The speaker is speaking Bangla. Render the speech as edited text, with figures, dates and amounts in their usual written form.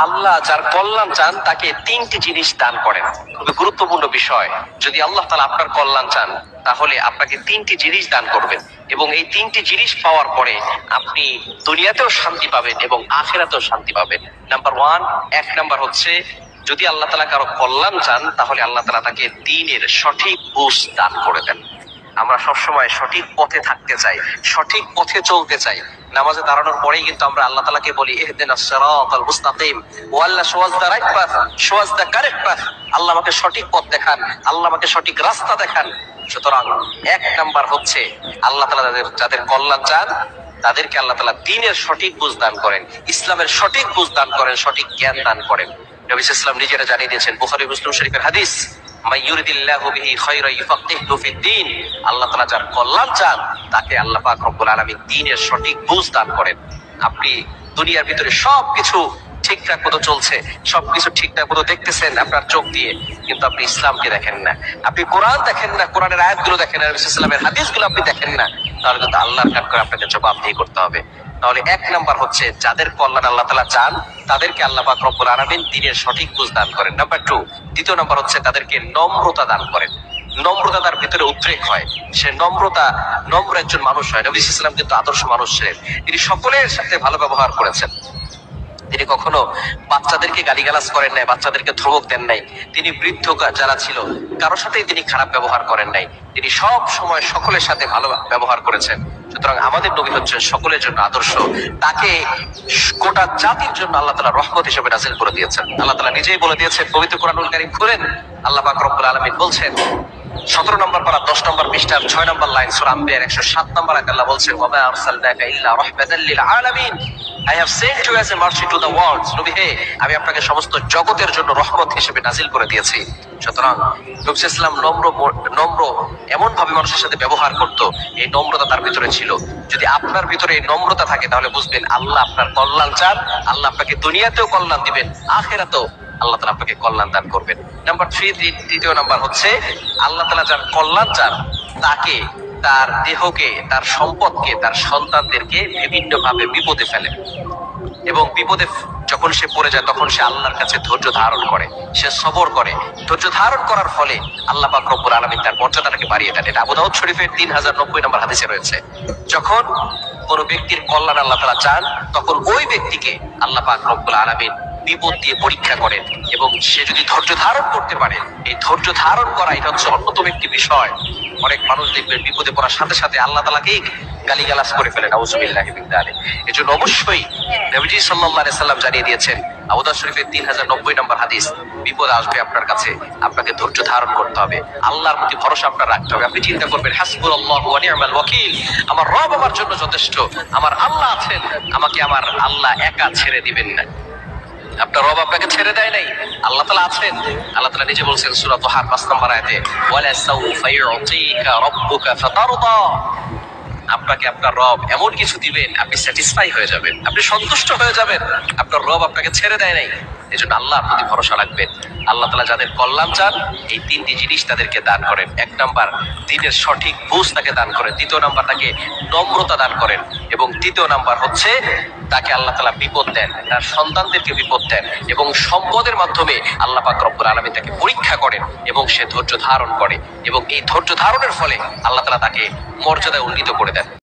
আল্লাহ যার কল্যাণ চান তাকে তিনটি জিনিস দান করেন। খুবই গুরুত্বপূর্ণ বিষয়। যদি আল্লাহ তাআলা আপনার কল্যাণ চান তাহলে আপনাকে তিনটি জিনিস দান করবেন, এবং এই তিনটি জিনিস পাওয়ার পরে আপনি দুনিয়াতেও শান্তি পাবেন এবং আখিরাতেও শান্তি পাবেন। নাম্বার ওয়ান, এক নাম্বার হচ্ছে, যদি আল্লাহ তাআলা কারো কল্যাণ চান তাহলে আল্লাহ তাআলা তাকে দ্বীনের সঠিক বুঝ দান করে দেন। আমরা সবসময় সঠিক পথে থাকতে চাই, সঠিক পথে চলতে চাই। নামাজে দাঁড়ানোর পরেই কিন্তু আমরা আল্লাহ তাআলাকে বলি ইহদিনাস সিরাতাল মুস্তাকিম, ও Allah show us the right path, show us the correct path. Allah আমাকে সঠিক পথ দেখান, আল্লাহ আমাকে সঠিক রাস্তা দেখান। সুতরাং এক নাম্বার হচ্ছে, আল্লাহ তাআলা যাদের কল্যাণ চান তাদেরকে আল্লাহ তাআলা দ্বীনের সঠিক বুঝ দান করেন, ইসলামের সঠিক বুঝ দান করেন, সঠিক জ্ঞান দান করেন। নবী সাল্লাল্লাহু আলাইহি ওয়াসাল্লাম নিজেরা জানিয়ে দিয়েছেন, বুখারী মুসলিম শরীফের হাদিস, মাইয়ুরিদিল্লাহু বিহি খায়রা ইউফাক্কিহু ফিদ্দীন। আল্লাহ তাআলা যার কল্যাণ চান তাকে আল্লাহ পাক রব্বুল আলামিন দ্বীনের সঠিক বুঝ দান করেন। আপনি দুনিয়ার ভিতরে সবকিছু ঠিকঠাক মতো চলছে, সবকিছু ঠিকঠাক মতো দেখতেছেন আপনার চোখ দিয়ে, কিন্তু আপনি ইসলামকে দেখেন না, আপনি কোরআন দেখেন না, কোরআনের আয়াতগুলো দেখেন না, নবী সাল্লাল্লাহু আলাইহি ওয়াসাল্লামের হাদিসগুলো আপনি দেখেন না, তাহলে কিন্তু আল্লাহর কাঠ করে আপনাকে জবাবদিহি করতে হবে। তাহলে এক নাম্বার হচ্ছে, যাদের কল্যাণ আল্লাহ তাআলা চান তাদেরকে আল্লাহ পাক রব্বুল আলামিন দ্বীনের সঠিক বুঝ দান করেন। নাম্বার টু, দ্বিতীয় নাম্বার হচ্ছে তাদেরকে নম্রতা দান করেন। নম্রতা তার ভিতরে উদ্রেক হয়, সে নম্র একজন মানুষ হয়। নবী সাল্লাল্লাহু আলাইহি ওয়াসাল্লাম কিন্তু আদর্শ মানুষ ছিলেন, তিনি সকলের সাথে ভালো ব্যবহার করেছেন। তিনি কখনো বাচ্চাদেরকে গালিগালাজ করেন নাই, বাচ্চাদেরকে ধমক দেন নাই। তিনি বৃদ্ধ যারা ছিল কারোর সাথেই তিনি খারাপ ব্যবহার করেন নাই। তিনি সব সময় সকলের সাথে ভালো ব্যবহার করেছেন। সুতরাং আমাদের নবী হচ্ছেন সকলের জন্য আদর্শ। তাকে গোটা জাতির জন্য আল্লাহ তাআলা রহমত হিসেবে নাযিল করে দিয়েছেন। আল্লাহ তাআলা নিজেই বলে দিয়েছেন, পবিত্র কোরআনুল কারীম খুলেন, আল্লাহ পাক রব্বুল আলামিন বলছেন 17 নম্বর পারা 10 নম্বর পৃষ্ঠার 6 নম্বর লাইন, সূরা আম্বিয়ার 107 নম্বর আয়াতে আল্লাহ বলছেন, ওয়া মা আরসালনাকা ইল্লা রাহমাতাল লিল আলামিন, I have sent you as a mercy to the world. নবী হে, আমি আপনাকে সমস্ত জগতের জন্য রহমত হিসেবে নাজিল করে দিয়েছি। সুতরাং নবী সাল্লাল্লাহু আলাইহি ওয়াসাল্লাম নম্র এমন ভাবে মানুষের সাথে ব্যবহার করত, এই নম্রতা তার ভিতরে ছিল। যদি আপনার ভিতরে এই নম্রতা থাকে তাহলে বুঝবেন আল্লাহ আপনার কল্যাণ চান, আল্লাহ আপনাকে দুনিয়াতেও কল্যাণ দিবেন, আখিরাতেও আল্লাহ তাআলা আপনাকে কল্যাণ দান করবেন। নাম্বার থ্রি, তৃতীয় নাম্বার হচ্ছে, আল্লাহ তাআলা যার কল্যাণ চান তাকে, তার দেহকে, তার সম্পদকে, তার সন্তানদেরকে বিভিন্ন ভাবে বিপদে ফেলেন, এবং বিপদে যখন সে পড়ে যায় তখন সে আল্লাহর কাছে ধৈর্য ধারণ করে, সে সবর করে। ধৈর্য ধারণ করার ফলে আল্লাহ পাক রব্বুল আলামিন তার মর্যাদাটাকে বাড়িয়ে দেন। এটা আবু দাউদ শরীফের 3090 নম্বর হাদিসে রয়েছে। যখন কোন ব্যক্তির কল্যাণ আল্লাহ তাআলা চান তখন ওই ব্যক্তিকে আল্লাহ পাক রব্বুল আলামিন বিপদ দিয়ে পরীক্ষা করেন, এবং সে যদি ধৈর্য ধারণ করতে পারে, এই ধৈর্য ধারণ করা এটা হচ্ছে অন্যতম একটি বিষয়। অনেক মানুষ দেখবেন বিপদে পড়ার সাথে সাথে আল্লাহ তাআলাকেই গালিগালাজ করে ফেলেন, নাউযুবিল্লাহি মিন যালিক। এজন্য অবশ্যই নবীজি সাল্লাল্লাহু আলাইহি সাল্লাম জানিয়ে দিয়েছেন, আবু দাউদ শরীফের 3090 নম্বর হাদিস, বিপদ আসবে আপনার কাছে, আপনাকে ধৈর্য ধারণ করতে হবে, আল্লাহর প্রতি ভরসা আপনার রাখতে হবে। আপনি চিন্তা করবেন, হাসবুনাল্লাহু ওয়া নি'মাল ওয়াকিল, আমার রব আমার জন্য যথেষ্ট, আমার আল্লাহ আছেন, আমাকে আমার আল্লাহ একা ছেড়ে দিবেন না। আপনার রব আপনাকে ছেড়ে দেয় নাই, আল্লাহ তাআলা আছেন। আল্লাহ তাআলা নিজে বলছেন সূরা তাহা 5 নম্বর আয়াতে, ওয়ালা সাউফা ইউতিকা রাব্বুকা ফাতারদা, আপনাকে আপনার রব এমন কিছু দিবেন আপনি স্যাটিসফাই হয়ে যাবেন, আপনি সন্তুষ্ট হয়ে যাবেন। আপনার রব আপনাকে ছেড়ে দেয় নাই, এজন্য আল্লাহর প্রতি ভরসা রাখবেন। আল্লাহ তাআলা যাদের কল্যাণ চান এই তিনটি জিনিস তাদেরকে দান করেন। এক নাম্বার, দ্বীনের সঠিক বুঝ তাকে দান করেন। দ্বিতীয় নাম্বার, তাকে নম্রতা দান করেন। এবং তৃতীয় নাম্বার হচ্ছে, তাকে আল্লাহ তাআলা বিপদ দেন, তার সন্তানদেরকে বিপদ দেন, এবং সম্পদের মাধ্যমে আল্লাহ পাক রব্বুল আলামিন তাকে পরীক্ষা করেন এবং সে ধৈর্য ধারণ করে, এবং এই ধৈর্য ধারণের ফলে আল্লাহ তাআলা তাকে মর্যাদায় উন্নীত করে দেন।